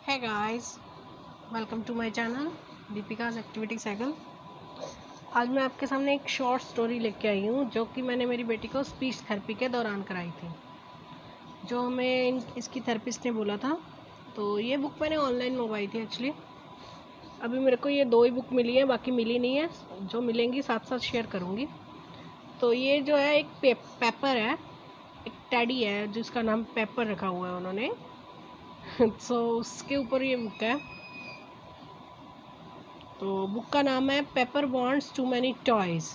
Hey guys, welcome to my channel Deepika's activity cycle. आज मैं आपके सामने एक शॉर्ट स्टोरी लेके आई हूँ जो कि मैंने मेरी बेटी को स्पीच थेरेपी के दौरान कराई थी, जो हमें इसकी थेरेपिस्ट ने बोला था। तो ये बुक मैंने ऑनलाइन मंगवाई थी एक्चुअली। अभी मेरे को ये 2 ही बुक मिली है, बाकी मिली नहीं है। जो मिलेंगी साथ साथ शेयर करूँगी। तो ये जो है एक पेपर है, एक टैडी है जिसका नाम पेपर रखा हुआ है उन्होंने। तो उसके ऊपर ये बुक है। तो बुक का नाम है paper wants too many toys.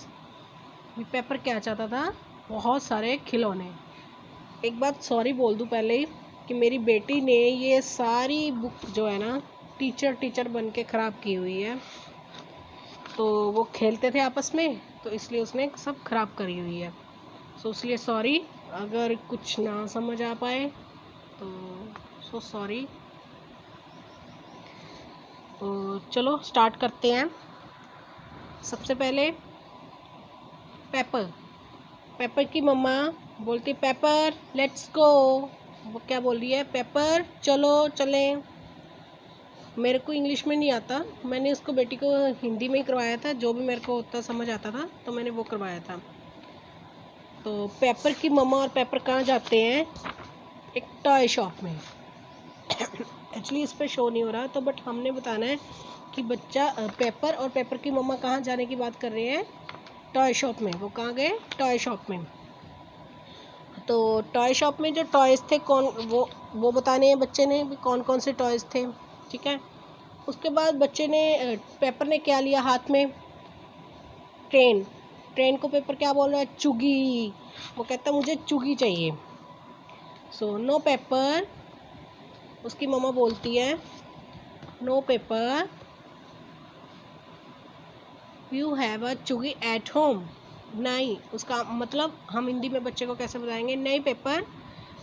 Paper क्या चाहता था? बहुत सारे खिलौने। एक बात सॉरी बोल दूं पहले ही कि मेरी बेटी ने ये सारी बुक जो है ना टीचर बन के ख़राब की हुई है। तो वो खेलते थे आपस में, तो इसलिए उसने सब ख़राब करी हुई है। सो इसलिए सॉरी अगर कुछ ना समझ आ पाए तो सो सॉरी। तो चलो स्टार्ट करते हैं। सबसे पहले पेपर की मम्मा बोलती पेपर लेट्स गो। वो क्या बोल रही है? पेपर चलो चलें। मेरे को इंग्लिश में नहीं आता, मैंने उसको बेटी को हिंदी में ही करवाया था। जो भी मेरे को उतना समझ आता था तो मैंने वो करवाया था। तो पेपर की मम्मा और पेपर कहाँ जाते हैं? एक टॉय शॉप में। एक्चुअली इस पर शो नहीं हो रहा तो बट हमने बताना है कि बच्चा पेपर और पेपर की मम्मा कहाँ जाने की बात कर रहे हैं? टॉय शॉप में। वो कहाँ गए? टॉय शॉप में। तो टॉय शॉप में जो टॉयज़ थे कौन वो बताने हैं बच्चे ने भी कौन कौन से टॉयज़ थे। ठीक है। उसके बाद बच्चे ने पेपर ने क्या लिया हाथ में? ट्रेन को पेपर क्या बोल रहा है? चुगी। वो कहता है मुझे चुगी चाहिए। So no paper. उसकी मम्मा बोलती है no paper, you have a चुगी एट होम। नहीं, उसका मतलब हम हिंदी में बच्चे को कैसे बताएंगे? नहीं पेपर,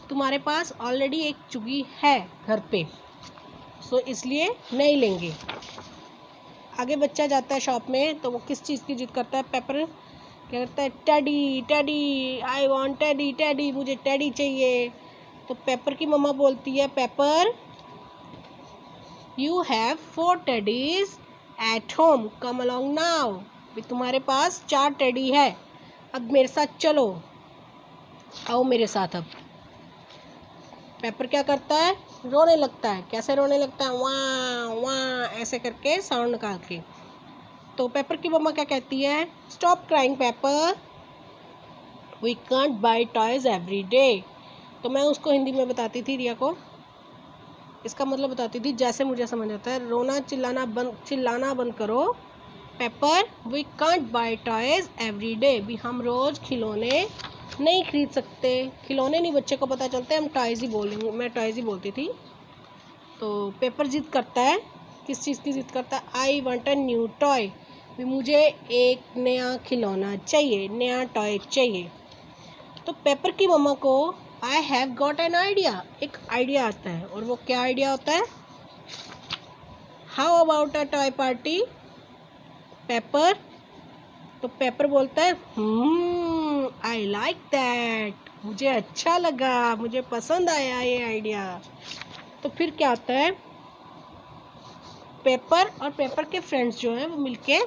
तुम्हारे पास ऑलरेडी एक चुगी है घर पे, सो इसलिए नहीं लेंगे। आगे बच्चा जाता है शॉप में तो वो किस चीज़ की जिद करता है? पेपर क्या करता है? टेडी, आई वॉन्ट टेडी, मुझे टेडी चाहिए। तो पेपर की मम्मा बोलती है paper, you have 4 teddies at home, come along now. भी तुम्हारे पास 4 टेडी है, अब मेरे साथ चलो, आओ मेरे साथ। अब पेपर क्या करता है? रोने लगता है। कैसे रोने लगता है? वाह वाह ऐसे करके साउंड निकाल के। तो पेपर की मम्मा क्या कहती है? Stop crying paper, we can't buy toys every day. तो मैं उसको हिंदी में बताती थी, रिया को इसका मतलब बताती थी जैसे मुझे समझ आता है। रोना चिल्लाना बंद करो paper, we can't buy toys every day. भी हम रोज़ खिलौने नहीं खरीद सकते। खिलौने नहीं बच्चे को पता चलते, हम टॉयज़ ही बोलेंगे। मैं टॉयज़ ही बोलती थी। तो पेपर जिद करता है। किस चीज़ की जिद करता है? I want a new toy. भी मुझे एक नया खिलौना चाहिए, नया टॉय चाहिए। तो पेपर की मम्मा को I have got an idea, एक आइडिया आता है। और वो क्या आइडिया होता है? How about a toy party paper. तो पेपर बोलता है आई लाइक दैट, मुझे अच्छा लगा, मुझे पसंद आया ये आइडिया। तो फिर क्या होता है? पेपर और पेपर के फ्रेंड्स जो हैं वो मिलके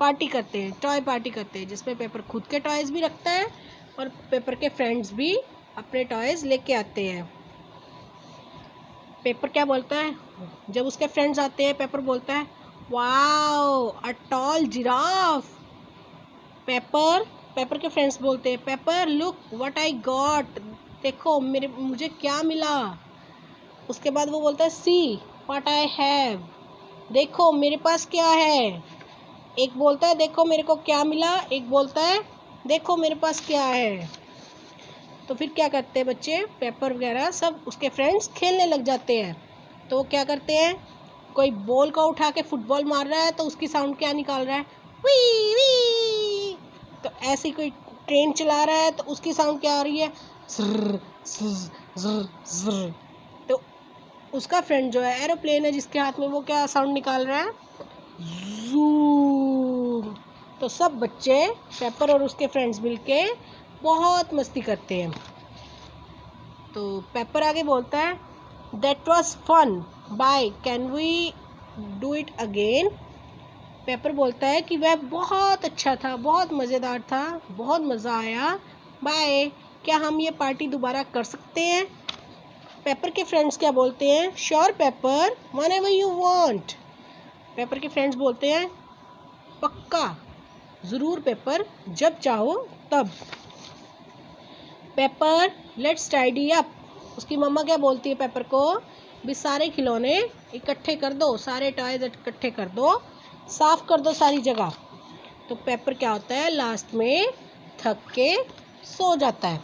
पार्टी करते हैं, टॉय पार्टी करते हैं, जिसमें पेपर खुद के टॉयज़ भी रखता है और पेपर के फ्रेंड्स भी अपने टॉयज़ लेके आते हैं। पेपर क्या बोलता है जब उसके फ्रेंड्स आते हैं? पेपर बोलता है wow a tall giraffe. Paper के फ्रेंड्स बोलते हैं paper look what I got, देखो मुझे क्या मिला। उसके बाद वो बोलता है सी व्हाट आई हैव, देखो मेरे पास क्या है। एक बोलता है देखो मेरे को क्या मिला, एक बोलता है देखो मेरे पास क्या है। तो फिर क्या करते हैं बच्चे? पेपर वगैरह सब उसके फ्रेंड्स खेलने लग जाते हैं। तो वो क्या करते हैं? कोई बॉल को उठा के फुटबॉल मार रहा है तो उसकी साउंड क्या निकाल रहा है? Wee wee. तो ऐसी कोई ट्रेन चला रहा है तो उसकी साउंड क्या आ रही है? ज़र ज़र ज़र ज़र। तो उसका फ्रेंड जो है एरोप्लेन है जिसके हाथ में, वो क्या साउंड निकाल रहा है? ज़ूम। तो सब बच्चे पेपर और उसके फ्रेंड्स मिलके बहुत मस्ती करते हैं। तो पेपर आगे बोलता है that was fun bye, can we do it again. Paper बोलता है कि वह बहुत अच्छा था, बहुत मज़ेदार था, बहुत मज़ा आया, बाय, क्या हम ये पार्टी दोबारा कर सकते हैं। पेपर के फ्रेंड्स क्या बोलते हैं, sure paper, whenever you want. Paper के फ्रेंड्स बोलते हैं पक्का, ज़रूर पेपर, जब चाहो तब। Paper let's tidy up. उसकी मम्मा क्या बोलती है पेपर को, भी सारे खिलौने इकट्ठे कर दो, सारे टॉयज इकट्ठे कर दो, साफ कर दो सारी जगह। तो पेपर क्या होता है, लास्ट में थक के सो जाता है।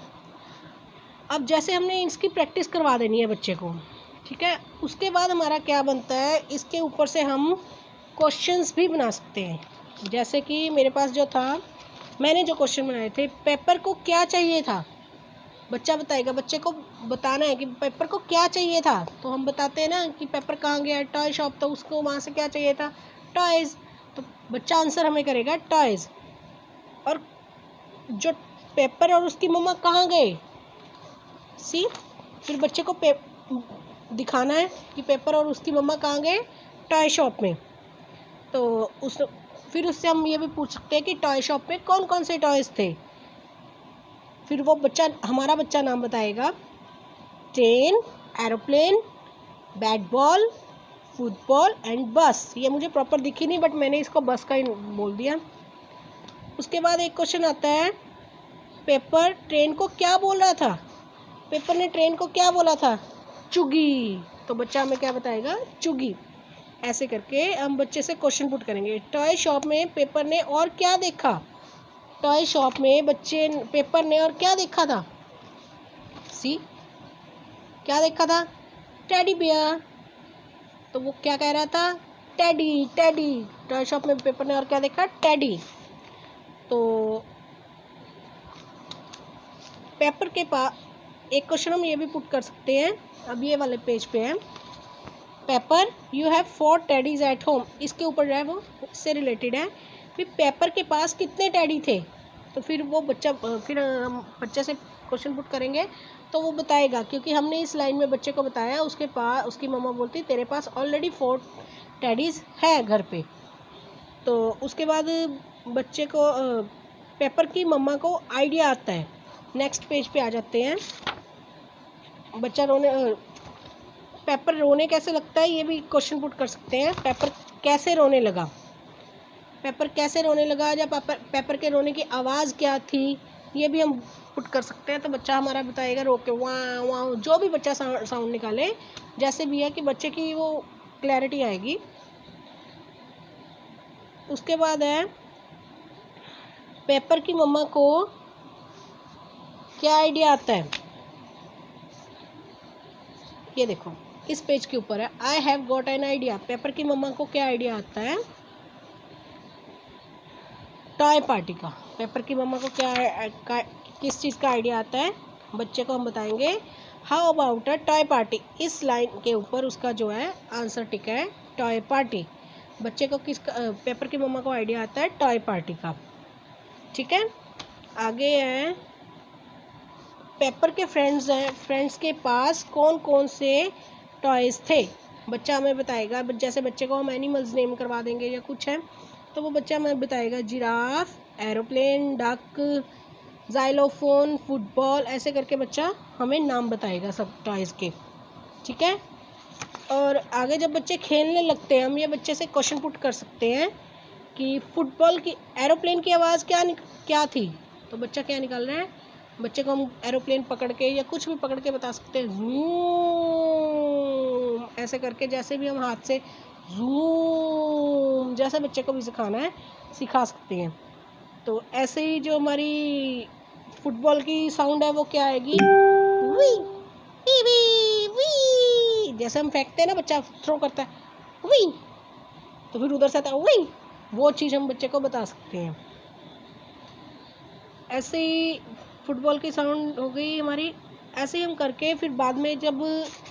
अब जैसे हमने इसकी प्रैक्टिस करवा देनी है बच्चे को, ठीक है। उसके बाद हमारा क्या बनता है, इसके ऊपर से हम क्वेश्चंस भी बना सकते हैं। जैसे कि मेरे पास जो था, मैंने जो क्वेश्चन बनाए थे, पेपर को क्या चाहिए था, बच्चा बताएगा, बच्चे को बताना है कि पेपर को क्या चाहिए था। तो हम बताते हैं ना कि पेपर कहाँ गया, टॉय शॉप, तो उसको वहाँ से क्या चाहिए था, टॉयज़। तो बच्चा आंसर हमें करेगा टॉयज़। और जो पेपर और उसकी मम्मा कहाँ गए, सी, फिर बच्चे को दिखाना है कि पेपर और उसकी मम्मा कहाँ गए, टॉय शॉप में। तो फिर उससे हम ये भी पूछ सकते हैं कि टॉय शॉप में कौन कौन से टॉयज़ थे। फिर वो बच्चा, हमारा बच्चा नाम बताएगा, train, aeroplane, bat ball, football and बस। ये मुझे प्रॉपर दिखी नहीं, बट मैंने इसको बस का ही बोल दिया। उसके बाद एक क्वेश्चन आता है, पेपर ट्रेन को क्या बोल रहा था, पेपर ने ट्रेन को क्या बोला था, चुगी। तो बच्चा हमें क्या बताएगा, चुगी। ऐसे करके हम बच्चे से क्वेश्चन पुट करेंगे। टॉय शॉप में पेपर ने और क्या देखा, टॉय शॉप में पेपर ने और क्या देखा था, सी, क्या देखा था, टेडी बियर। तो वो क्या कह रहा था, टेडी टेडी। टॉय शॉप में पेपर ने और क्या देखा, टेडी। तो पेपर के पास एक क्वेश्चन हम ये भी पुट कर सकते हैं, अब ये वाले पेज पे है, paper you have 4 teddies at home. इसके ऊपर जो है वो इससे रिलेटेड है, फिर पेपर के पास कितने टेडी थे। तो फिर वो बच्चा, फिर हम बच्चे से क्वेश्चन पुट करेंगे तो वो बताएगा, क्योंकि हमने इस लाइन में बच्चे को बताया, उसके पास उसकी मम्मा बोलती तेरे पास ऑलरेडी 4 टेडीज है घर पे। तो उसके बाद बच्चे को, पेपर की मम्मा को आइडिया आता है। नेक्स्ट पेज पे आ जाते हैं। बच्चा पेपर रोने कैसे लगता है, ये भी क्वेश्चन पुट कर सकते हैं। पेपर कैसे रोने लगा, पेपर कैसे रोने लगा, या पेपर के रोने की आवाज़ क्या थी, ये भी हम पुट कर सकते हैं। तो बच्चा हमारा बताएगा रो के वाह वाह, जो भी बच्चा साउंड निकाले, जैसे भी है कि बच्चे की वो क्लैरिटी आएगी। उसके बाद है, पेपर की मम्मा को क्या आइडिया आता है, ये देखो इस पेज के ऊपर है, I have got an idea. Paper की मम्मा को क्या आइडिया आता है, टॉय पार्टी का। पेपर की मम्मा को किस चीज़ का आइडिया आता है, बच्चे को हम बताएंगे how about a toy party. इस लाइन के ऊपर उसका जो है आंसर टिक है टॉय पार्टी। बच्चे को पेपर की मम्मा को आइडिया आता है टॉय पार्टी का, ठीक है। आगे है, पेपर के फ्रेंड्स के पास कौन कौन से टॉयज़ थे। बच्चा हमें बताएगा, जैसे बच्चे को हम एनिमल्स नेम करवा देंगे या कुछ है, तो वो बच्चा हमें बताएगा giraffe, aeroplane, duck, xylophone, football, ऐसे करके बच्चा हमें नाम बताएगा सब टॉयज़ के, ठीक है। और आगे जब बच्चे खेलने लगते हैं, हम ये बच्चे से क्वेश्चन पुट कर सकते हैं कि फुटबॉल की, एरोप्लेन की आवाज़ क्या थी। तो बच्चा क्या निकाल रहा है, बच्चे को हम एरोप्लेन पकड़ के या कुछ भी पकड़ के बता सकते हैं, जूम, ऐसे करके, जैसे भी हम हाथ से जूम, जैसे बच्चे को भी सिखा सकते हैं। तो ऐसे ही जो हमारी फुटबॉल की साउंड है वो क्या आएगी, वी वी वी वी, जैसे हम फेंकते हैं ना, बच्चा थ्रो करता है वी, तो फिर उधर से आता है वी, वो चीज़ हम बच्चे को बता सकते हैं। ऐसे ही फुटबॉल की साउंड हो गई हमारी। ऐसे ही हम करके फिर बाद में जब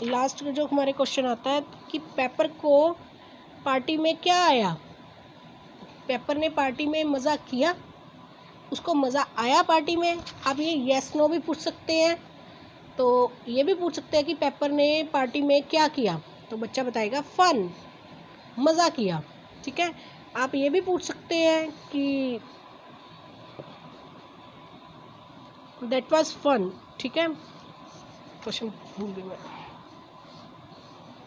लास्ट जो हमारे क्वेश्चन आता है कि पेपर को पार्टी में क्या आया, पेपर ने पार्टी में मज़ा किया, उसको मज़ा आया पार्टी में। आप ये येस नो भी पूछ सकते हैं, तो ये भी पूछ सकते हैं कि पेपर ने पार्टी में क्या किया, तो बच्चा बताएगा फन, मज़ा किया। ठीक है, आप ये भी पूछ सकते हैं कि दैट वाज फन। ठीक है, क्वेश्चन भूल गई मैं।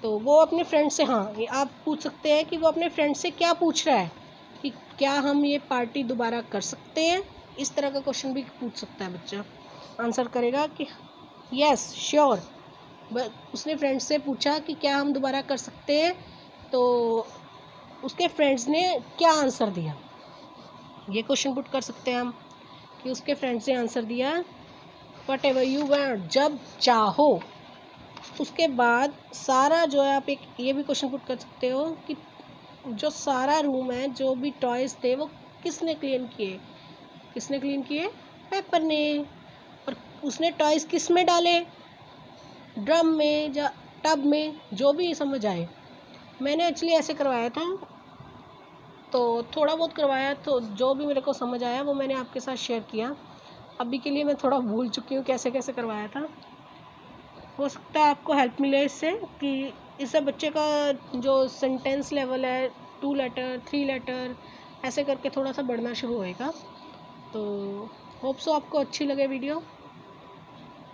तो वो अपने फ्रेंड से, हाँ ये आप पूछ सकते हैं कि वो अपने फ्रेंड से क्या पूछ रहा है कि क्या हम ये पार्टी दोबारा कर सकते हैं। इस तरह का क्वेश्चन भी पूछ सकता है बच्चा। आंसर करेगा कि यस श्योर। उसने फ्रेंड से पूछा कि क्या हम दोबारा कर सकते हैं, तो उसके फ्रेंड्स ने क्या आंसर दिया, ये क्वेश्चन पुट कर सकते हैं हम कि उसके फ्रेंड्स ने आंसर दिया वट एवर यू वांट, जब चाहो। उसके बाद सारा जो है, आप एक ये भी क्वेश्चन पुट कर सकते हो कि जो सारा रूम है, जो भी टॉयज़ थे वो किसने क्लीन किए, किसने क्लीन किए, पेपर ने। और उसने टॉयज़ किस में डाले, ड्रम में या टब में, जो भी समझ आए। मैंने एक्चुअली ऐसे करवाया था, तो थोड़ा बहुत करवाया, तो जो भी मेरे को समझ आया वो मैंने आपके साथ शेयर किया। अभी के लिए मैं थोड़ा भूल चुकी हूँ कैसे कैसे करवाया था। हो सकता है आपको हेल्प मिले इससे, कि इससे बच्चे का जो सेंटेंस लेवल है 2 लेटर 3 लेटर ऐसे करके थोड़ा सा बढ़ना शुरू होएगा। तो होप सो आपको अच्छी लगे वीडियो।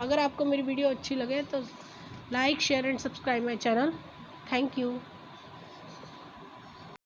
अगर आपको मेरी वीडियो अच्छी लगे तो like share and subscribe my channel. Thank you.